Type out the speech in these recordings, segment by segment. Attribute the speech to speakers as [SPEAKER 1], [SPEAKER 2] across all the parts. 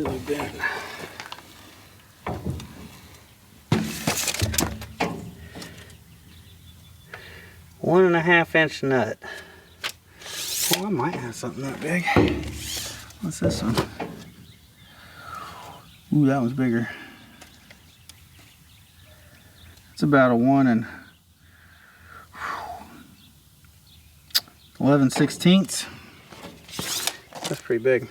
[SPEAKER 1] completely bent. One and a half inch nut. Oh, I might have something that big. What's this one? Ooh, that one's bigger. It's about a 1 and 11/16. That's pretty big.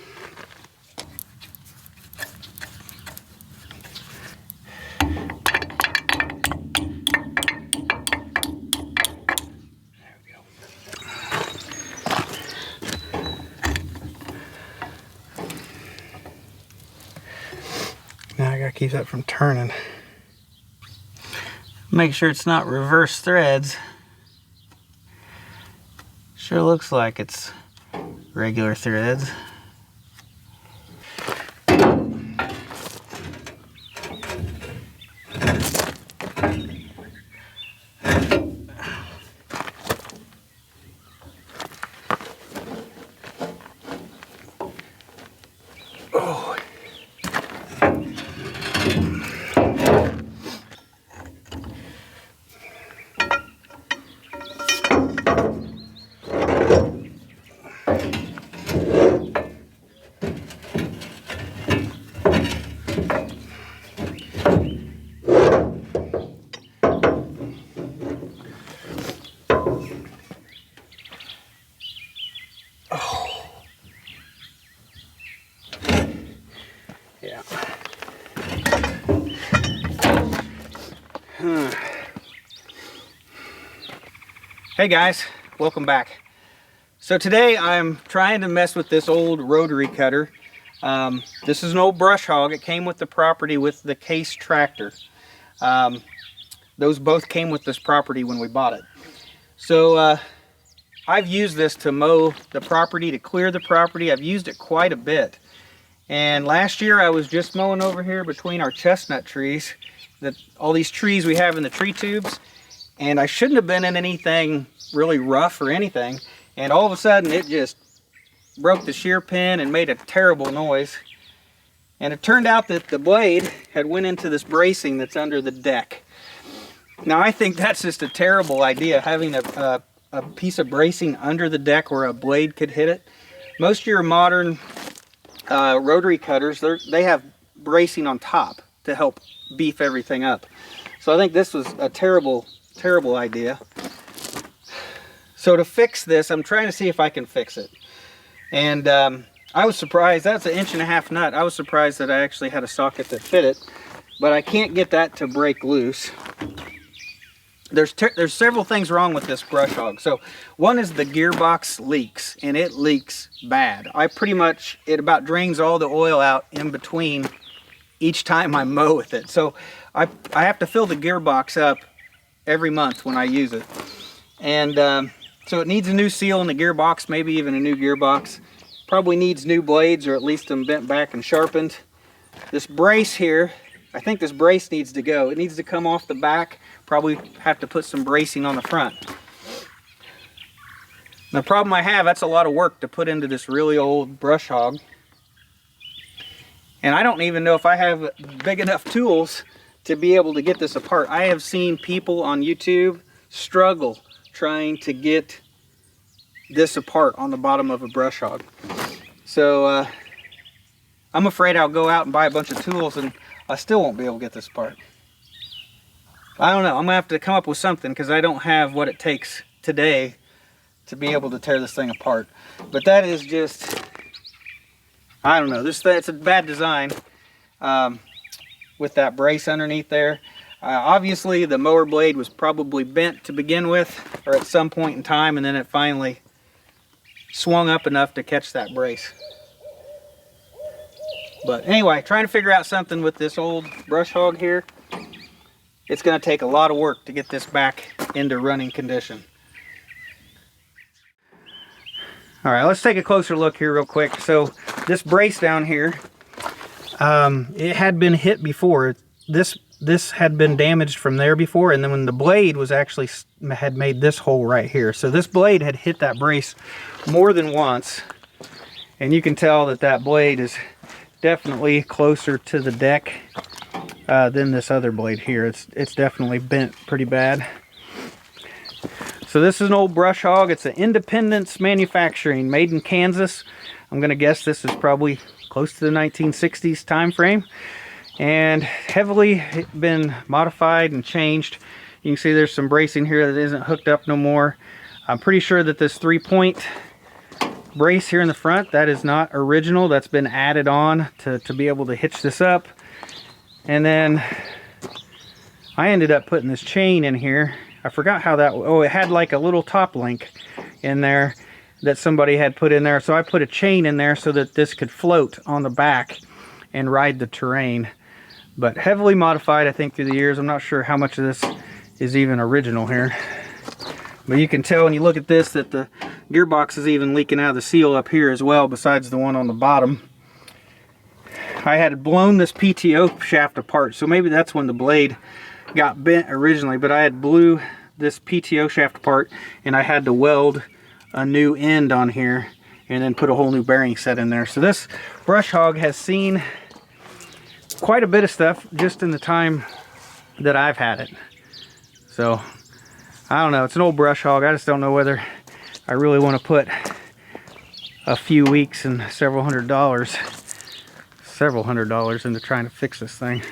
[SPEAKER 1] Now I gotta keep that from turning. Make sure it's not reverse threads. Sure looks like it's regular threads. Oh. Yeah. Hey guys, welcome back. So today I'm trying to mess with this old rotary cutter. This is an old Brush Hog. It came with the property with the Case tractor. Those both came with this property when we bought it. So I've used this to mow the property, to clear the property. I've used it quite a bit. And last year I was just mowing over here between our chestnut trees, all these trees we have in the tree tubes, and I shouldn't have been in anything really rough or anything, and all of a sudden it just broke the shear pin and made a terrible noise. And it turned out that the blade had went into this bracing that's under the deck. Now I think that's just a terrible idea, having a piece of bracing under the deck where a blade could hit it. Most of your modern rotary cutters, they have bracing on top to help beef everything up. So I think this was a terrible idea. So to fix this, I'm trying to see if I can fix it. And I was surprised. That's an 1.5 inch nut. I was surprised that I actually had a socket that fit it, but I can't get that to break loose. There's several things wrong with this Brush Hog. So one is the gearbox leaks, and it leaks bad. It about drains all the oil out in between each time I mow with it. So I have to fill the gearbox up every month when I use it. And so it needs a new seal in the gearbox, maybe even a new gearbox. Probably needs new blades, or at least them bent back and sharpened. This brace here, I think this brace needs to go. It needs to come off the back. Probably have to put some bracing on the front. The problem I have, that's a lot of work to put into this really old Brush Hog. And I don't even know if I have big enough tools to be able to get this apart. I have seen people on YouTube struggle trying to get this apart on the bottom of a Brush Hog. So I'm afraid I'll go out and buy a bunch of tools and I still won't be able to get this apart. I don't know. I'm gonna have to come up with something, because I don't have what it takes today to be able to tear this thing apart. But that is just, I don't know. It's a bad design with that brace underneath there. Obviously, the mower blade was probably bent to begin with, or at some point in time, and then it finally swung up enough to catch that brace. But anyway, trying to figure out something with this old Brush Hog here. It's going to take a lot of work to get this back into running condition. All right, let's take a closer look here real quick. So this brace down here, it had been hit before. This had been damaged from there before, and then when the blade was actually had made this hole right here. So this blade had hit that brace more than once, and you can tell that that blade is definitely closer to the deck than this other blade here. It's definitely bent pretty bad. So this is an old Brush Hog. It's an Independence Manufacturing, made in Kansas. I'm gonna guess this is probably close to the 1960s time frame, and heavily been modified and changed. You can see there's some bracing here that isn't hooked up no more. I'm pretty sure that this 3-point brace here in the front, that is not original. That's been added on to be able to hitch this up. And then I ended up putting this chain in here. I forgot how that, oh, it had like a little top link in there that somebody had put in there. So I put a chain in there so that this could float on the back and ride the terrain. But heavily modified, I think, through the years. I'm not sure how much of this is even original here. But you can tell when you look at this that the gearbox is even leaking out of the seal up here as well, besides the one on the bottom. I had blown this PTO shaft apart, so maybe that's when the blade got bent originally, but I had blew this PTO shaft apart and I had to weld a new end on here and then put a whole new bearing set in there. So this Brush Hog has seen quite a bit of stuff just in the time that I've had it. So I don't know, it's an old Brush Hog. I just don't know whether I really want to put a few weeks and several hundred dollars into trying to fix this thing.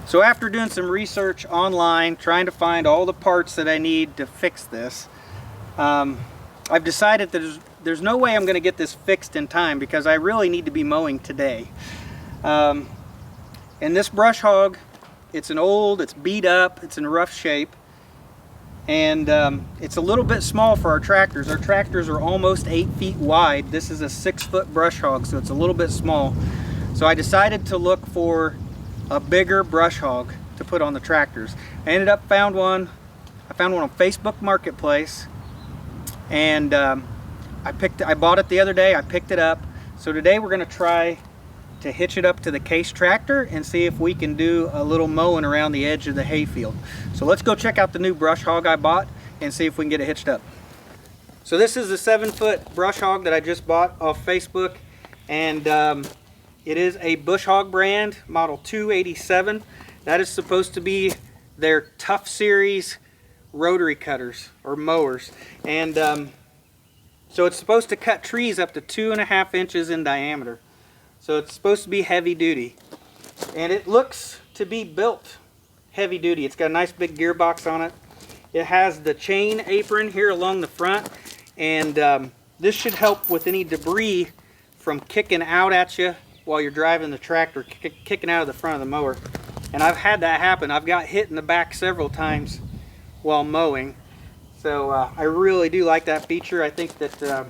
[SPEAKER 1] So after doing some research online, trying to find all the parts that I need to fix this, I've decided that there's no way I'm going to get this fixed in time, because I really need to be mowing today. And this Brush Hog, it's beat up, it's in rough shape, and it's a little bit small for our tractors. Our tractors are almost 8 feet wide. This is a 6-foot Brush Hog, so it's a little bit small. So I decided to look for a bigger Brush Hog to put on the tractors. I found one on Facebook Marketplace, and I bought it the other day. I picked it up. So today we're going to try to hitch it up to the Case tractor and see if we can do a little mowing around the edge of the hayfield. So let's go check out the new Brush Hog I bought and see if we can get it hitched up. So this is a 7-foot Brush Hog that I just bought off Facebook, and it is a Bush Hog brand, model 287. That is supposed to be their Tough Series rotary cutters or mowers. And so it's supposed to cut trees up to 2.5 inches in diameter. So it's supposed to be heavy duty. And it looks to be built heavy duty. It's got a nice big gearbox on it. It has the chain apron here along the front. And this should help with any debris from kicking out at you while you're driving the tractor, kicking out of the front of the mower. And I've had that happen. I've got hit in the back several times while mowing. So I really do like that feature. I think that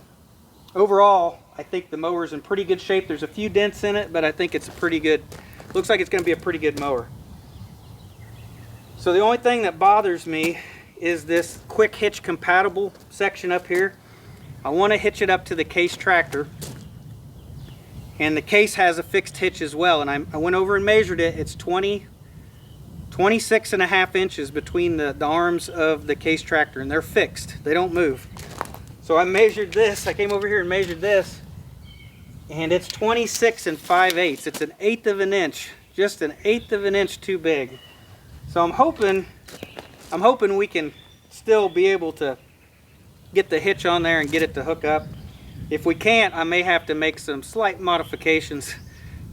[SPEAKER 1] overall, I think the mower's in pretty good shape. There's a few dents in it, but I think it's a pretty good, looks like it's gonna be a pretty good mower. So the only thing that bothers me is this quick hitch compatible section up here. I wanna hitch it up to the Case tractor. And the Case has a fixed hitch as well, and I went over and measured it. It's 26.5 inches between the arms of the Case tractor, and they're fixed. They don't move. So I measured this. I came over here and measured this, and it's 26 5/8. It's 1/8 of an inch, just 1/8 of an inch too big. So I'm hoping we can still be able to get the hitch on there and get it to hook up. If we can't, I may have to make some slight modifications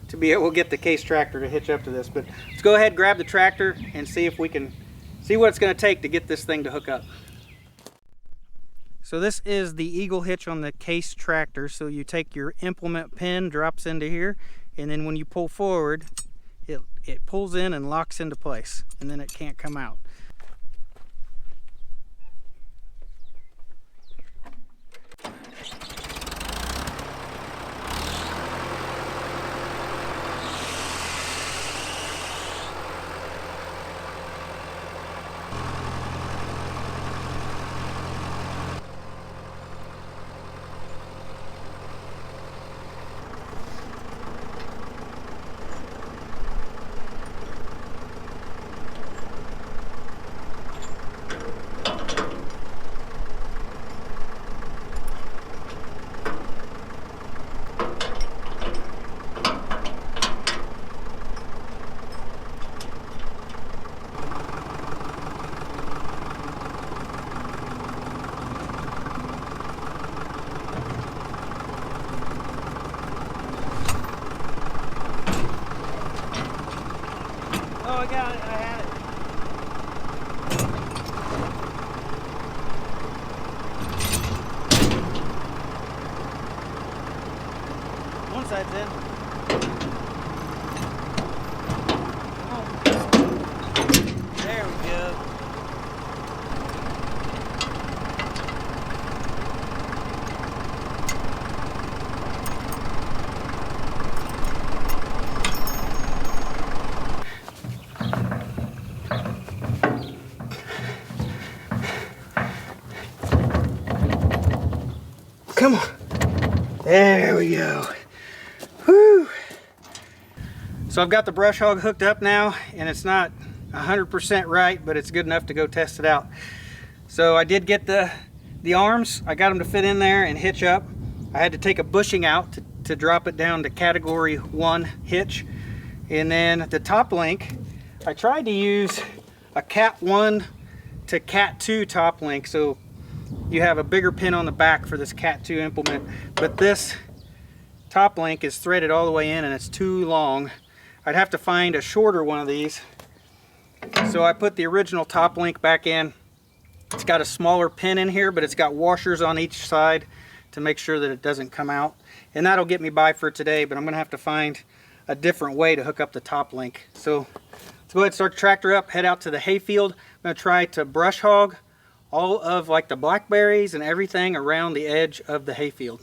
[SPEAKER 1] to be able to get the case tractor to hitch up to this. But let's go ahead, grab the tractor, and see if we can see what it's going to take to get this thing to hook up. So this is the Eagle hitch on the case tractor. So you take your implement pin, drops into here, and then when you pull forward, it pulls in and locks into place, and then it can't come out. Oh, I got it. I had it. One side's in. Oh. There we go. Come on. There we go. Whew. So I've got the Brush Hog hooked up now, and it's not 100% right, but it's good enough to go test it out. So I did get the arms. I got them to fit in there and hitch up. I had to take a bushing out to drop it down to category 1 hitch. And then the top link, I tried to use a Cat 1 to Cat 2 top link. So you have a bigger pin on the back for this Cat 2 implement, but this top link is threaded all the way in and it's too long. I'd have to find a shorter one of these. So I put the original top link back in. It's got a smaller pin in here, but it's got washers on each side to make sure that it doesn't come out. And that'll get me by for today, but I'm gonna have to find a different way to hook up the top link. So let's go ahead and start the tractor up, head out to the hayfield. I'm gonna try to brush hog all of like the blackberries and everything around the edge of the hayfield.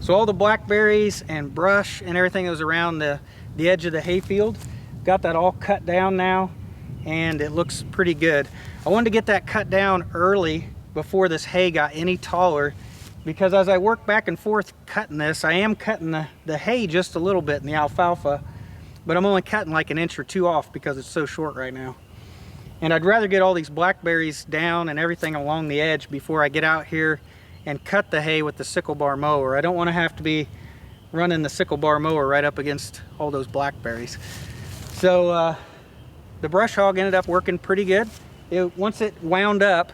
[SPEAKER 1] So all the blackberries and brush and everything that was around the edge of the hayfield, got that all cut down now, and it looks pretty good. I wanted to get that cut down early before this hay got any taller, because as I work back and forth cutting this, I am cutting the hay just a little bit in the alfalfa, but I'm only cutting like an inch or two off because it's so short right now. And I'd rather get all these blackberries down and everything along the edge before I get out here and cut the hay with the sickle bar mower. I don't want to have to be running the sickle bar mower right up against all those blackberries. So the brush hog ended up working pretty good. Once it wound up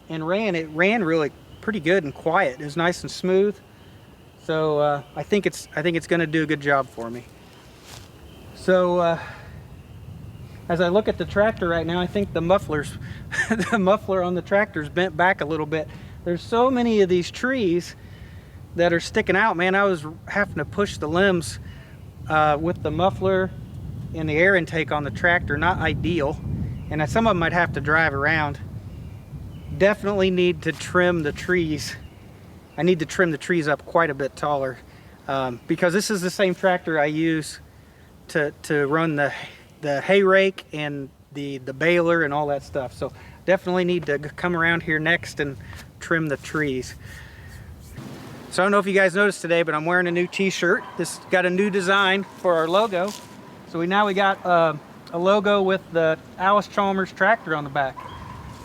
[SPEAKER 1] and ran, it ran really pretty good and quiet. It was nice and smooth. So I think it's going to do a good job for me. So as I look at the tractor right now, I think the muffler's the muffler on the tractor's bent back a little bit. There's so many of these trees that are sticking out, man. I was having to push the limbs with the muffler and the air intake on the tractor. Not ideal, and some of them I'd have to drive around. Definitely need to trim the trees. I need to trim the trees up quite a bit taller, because this is the same tractor I use to run the hay rake and the baler and all that stuff. So definitely need to come around here next and trim the trees. So I don't know if you guys noticed today, but I'm wearing a new t-shirt. This got a new design for our logo. So we got a logo with the Alice Chalmers tractor on the back.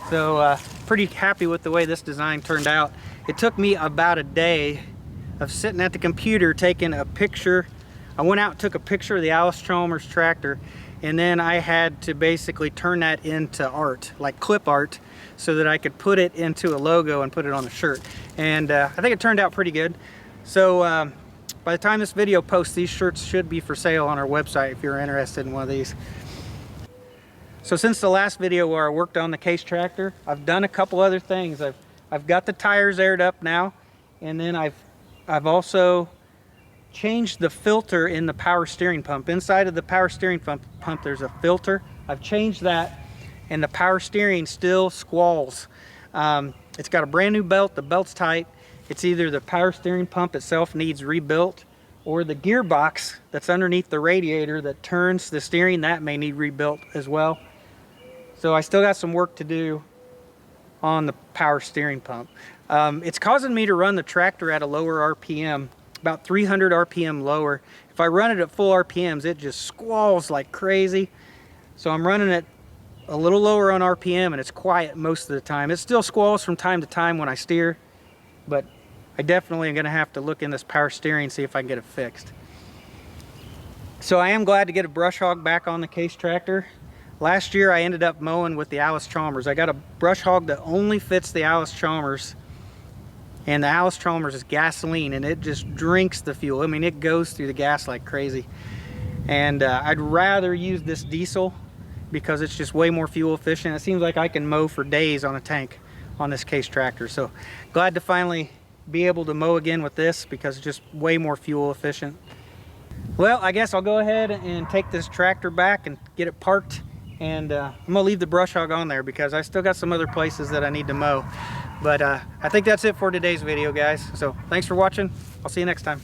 [SPEAKER 1] So pretty happy with the way this design turned out. It took me about a day of sitting at the computer taking a picture. I went out and took a picture of the Alice Chalmers tractor, and then I had to basically turn that into art, like clip art, so that I could put it into a logo and put it on the shirt. And I think it turned out pretty good. So by the time this video posts, these shirts should be for sale on our website if you're interested in one of these. So since the last video where I worked on the case tractor, I've done a couple other things. I've got the tires aired up now, and then I've also changed the filter in the power steering pump. Inside of the power steering pump there's a filter. I've changed that, and the power steering still squalls. It's got a brand new belt. The belt's tight. It's either the power steering pump itself needs rebuilt, or the gearbox that's underneath the radiator that turns the steering, that may need rebuilt as well. So I still got some work to do on the power steering pump. It's causing me to run the tractor at a lower RPM, about 300 RPM lower. If I run it at full RPMs, it just squalls like crazy. So I'm running it a little lower on RPM, and it's quiet most of the time. It still squalls from time to time when I steer, but I definitely am going to have to look in this power steering and see if I can get it fixed. So I am glad to get a brush hog back on the case tractor. Last year I ended up mowing with the Alice Chalmers. I got a brush hog that only fits the Alice Chalmers, and the Alice Chalmers is gasoline, and it just drinks the fuel. I mean, it goes through the gas like crazy. And I'd rather use this diesel because it's just way more fuel efficient. It seems like I can mow for days on a tank on this case tractor. So glad to finally be able to mow again with this because it's just way more fuel efficient. Well, I guess I'll go ahead and take this tractor back and get it parked, and I'm gonna leave the brush hog on there because I still got some other places that I need to mow. But I think that's it for today's video, guys. So thanks for watching. I'll see you next time.